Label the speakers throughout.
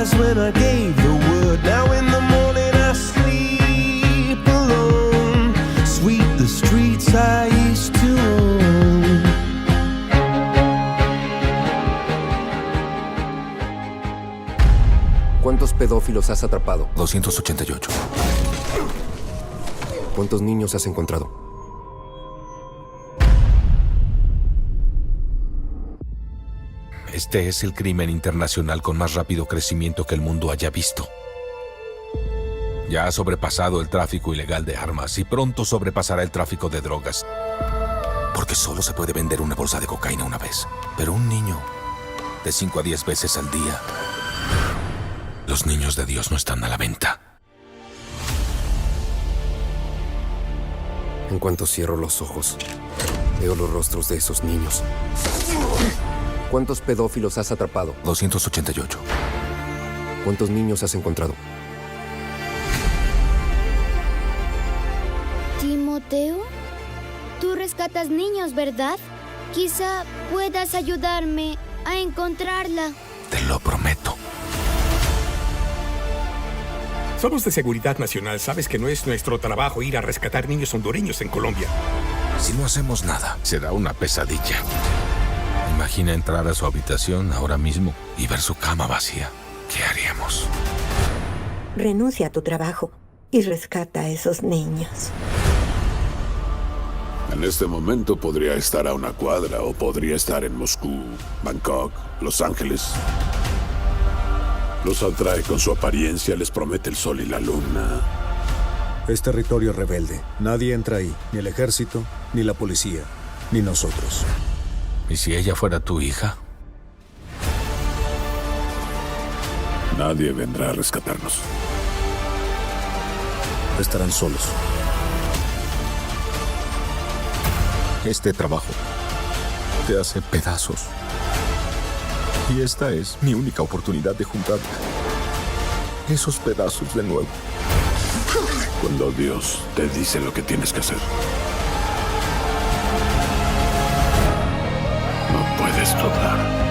Speaker 1: was when I gave the word. Now in the morning I sleep alone. Sweep the streets I used to own.
Speaker 2: ¿Cuántos pedófilos has atrapado?
Speaker 3: 288.
Speaker 2: ¿Cuántos niños has encontrado?
Speaker 3: Este es el crimen internacional con más rápido crecimiento que el mundo haya visto. Ya ha sobrepasado el tráfico ilegal de armas y pronto sobrepasará el tráfico de drogas. Porque solo se puede vender una bolsa de cocaína una vez. Pero un niño, de 5 a 10 veces al día. Los niños de Dios no están a la venta.
Speaker 2: En cuanto cierro los ojos, veo los rostros de esos niños. ¿Cuántos pedófilos has atrapado?
Speaker 3: 288.
Speaker 2: ¿Cuántos niños has encontrado?
Speaker 4: Timoteo, tú rescatas niños, ¿verdad? Quizá puedas ayudarme a encontrarla.
Speaker 3: Te lo prometo.
Speaker 5: Somos de Seguridad Nacional. Sabes que no es nuestro trabajo ir a rescatar niños hondureños en Colombia.
Speaker 3: Si no hacemos nada, será una pesadilla. Imagina entrar a su habitación ahora mismo y ver su cama vacía. ¿Qué haríamos?
Speaker 6: Renuncia a tu trabajo y rescata a esos niños.
Speaker 7: En este momento podría estar a una cuadra o podría estar en Moscú, Bangkok, Los Ángeles. Los atrae con su apariencia, les promete el sol y la luna.
Speaker 8: Es territorio rebelde. Nadie entra ahí, ni el ejército, ni la policía, ni nosotros.
Speaker 3: ¿Y si ella fuera tu hija?
Speaker 7: Nadie vendrá a rescatarnos.
Speaker 8: Estarán solos.
Speaker 3: Este trabajo te hace pedazos. Y esta es mi única oportunidad de juntar esos pedazos de nuevo.
Speaker 7: Cuando Dios te dice lo que tienes que hacer, no puedes dudar.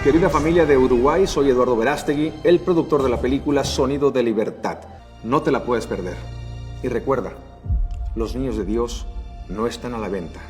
Speaker 9: Querida familia de Uruguay, soy Eduardo Verástegui, el productor de la película Sonido de Libertad. No te la puedes perder. Y recuerda, los niños de Dios no están a la venta.